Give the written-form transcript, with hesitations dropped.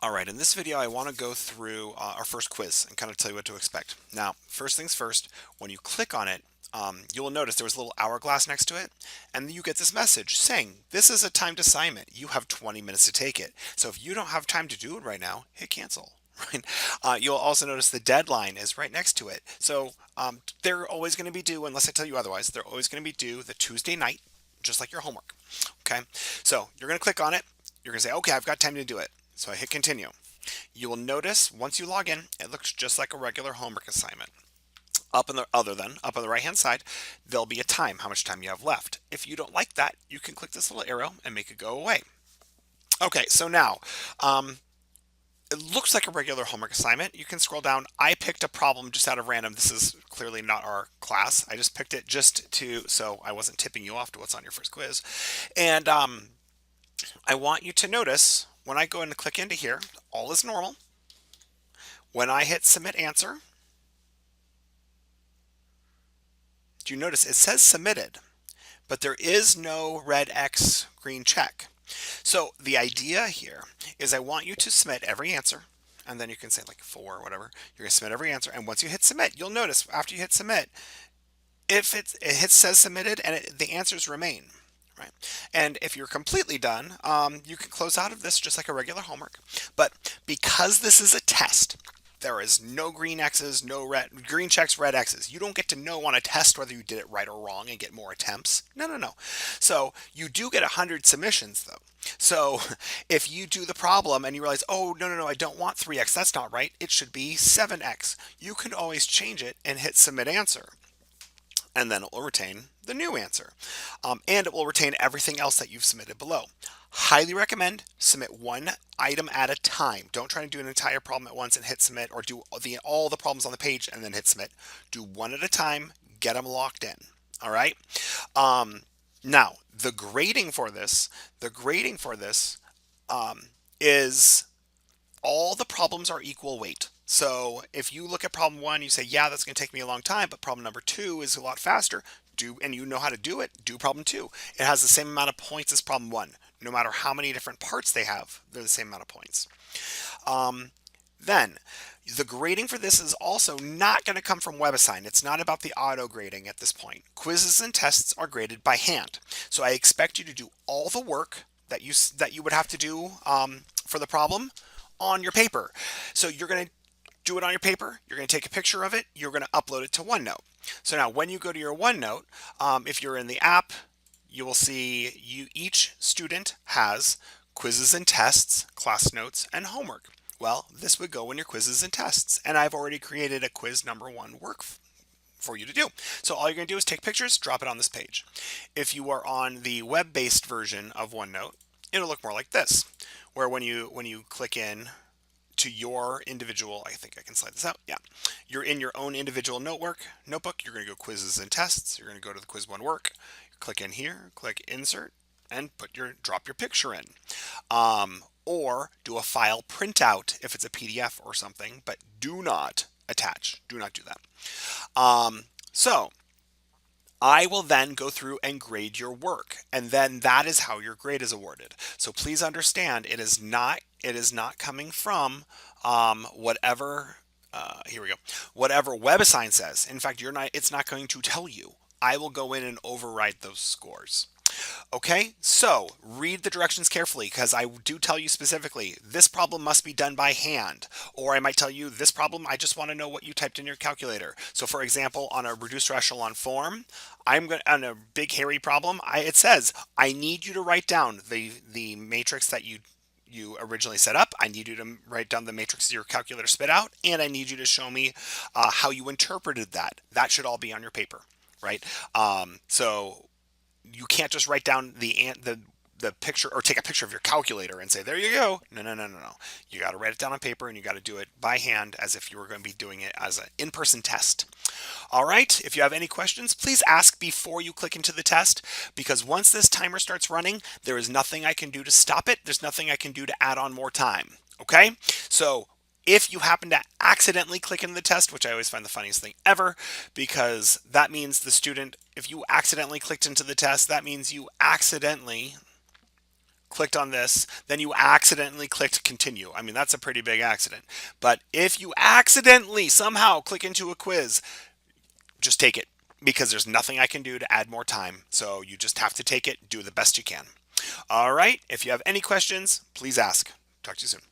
All right, in this video, I want to go through our first quiz and kind of tell you what to expect. Now, first things first, when you click on it, you will notice there was a little hourglass next to it, and you get this message saying, this is a timed assignment. You have 20 minutes to take it. So if you don't have time to do it right now, hit cancel. Right? You'll also notice the deadline is right next to it. So they're always going to be due, unless I tell you otherwise, they're always going to be due the Tuesday night, just like your homework. Okay, so you're going to click on it. You're going to say, okay, I've got time to do it. So I hit continue. You will notice once you log in, it looks just like a regular homework assignment. Up on the right hand side, there'll be a time, how much time you have left. If you don't like that, you can click this little arrow and make it go away. Okay, so now it looks like a regular homework assignment. You can scroll down. I picked a problem just out of random. This is clearly not our class. I just picked it just to, so I wasn't tipping you off to what's on your first quiz. And I want you to notice when I go and click into here, all is normal. When I hit submit answer, do you notice it says submitted, but there is no red X green check. So the idea here is I want you to submit every answer, and then you can say like 4 or whatever. You're going to submit every answer, and once you hit submit, you'll notice after you hit submit, if it says submitted and the answers remain. Right. And if you're completely done, you can close out of this just like a regular homework. But because this is a test, there is no green X's, no red green checks, red X's. You don't get to know on a test whether you did it right or wrong and get more attempts. No. So you do get 100 submissions though. So if you do the problem and you realize, oh, no, I don't want 3x, that's not right. It should be 7x. You can always change it and hit submit answer. And then it will retain the new answer. And it will retain everything else that you've submitted below. Highly recommend submit one item at a time. Don't try to do an entire problem at once and hit submit, or do all the problems on the page and then hit submit. Do one at a time, get them locked in. All right. Now the grading for this, is all the problems are equal weight. So if you look at problem 1, you say, yeah, that's going to take me a long time, but problem number 2 is a lot faster. And you know how to do it, do problem 2. It has the same amount of points as problem 1. No matter how many different parts they have, they're the same amount of points. Then the grading for this is also not going to come from WebAssign. It's not about the auto grading at this point. Quizzes and tests are graded by hand. So I expect you to do all the work that you would have to do for the problem on your paper. So you're going to do it on your paper. You're going to take a picture of it. You're going to upload it to OneNote. So now when you go to your OneNote, if you're in the app, you will see each student has quizzes and tests, class notes, and homework. Well, this would go in your quizzes and tests. And I've already created a quiz number 1 work for you to do. So all you're going to do is take pictures, drop it on this page. If you are on the web-based version of OneNote, it'll look more like this, where when you click in to your individual, I think I can slide this out. Yeah. You're in your own individual notebook. You're going to go quizzes and tests. You're going to go to the quiz 1 work. Click in here, click insert, and drop your picture in. Or do a file printout if it's a PDF or something, but do not attach. Do not do that. So I will then go through and grade your work, and then that is how your grade is awarded. So please understand, it is not coming from whatever here we go, whatever WebAssign says. In fact, it's not going to tell you. I will go in and override those scores. Okay, so read the directions carefully, because I do tell you specifically this problem must be done by hand, or I might tell you this problem, I just want to know what you typed in your calculator. So for example, on a reduced echelon form, on a big hairy problem, it says I need you to write down the matrix that you originally set up. I need you to write down the matrix your calculator spit out, and I need you to show me how you interpreted that. That should all be on your paper, right? So you can't just write down the picture or take a picture of your calculator and say, there you go. No. You got to write it down on paper, and you got to do it by hand as if you were going to be doing it as an in-person test. All right. If you have any questions, please ask before you click into the test, because once this timer starts running, there is nothing I can do to stop it. There's nothing I can do to add on more time. Okay. So if you happen to accidentally click into the test, which I always find the funniest thing ever, because that means the student, if you accidentally clicked into the test, that means you accidentally clicked on this, then you accidentally clicked continue. I mean, that's a pretty big accident. But if you accidentally somehow click into a quiz, just take it, because there's nothing I can do to add more time. So you just have to take it, do the best you can. All right. If you have any questions, please ask. Talk to you soon.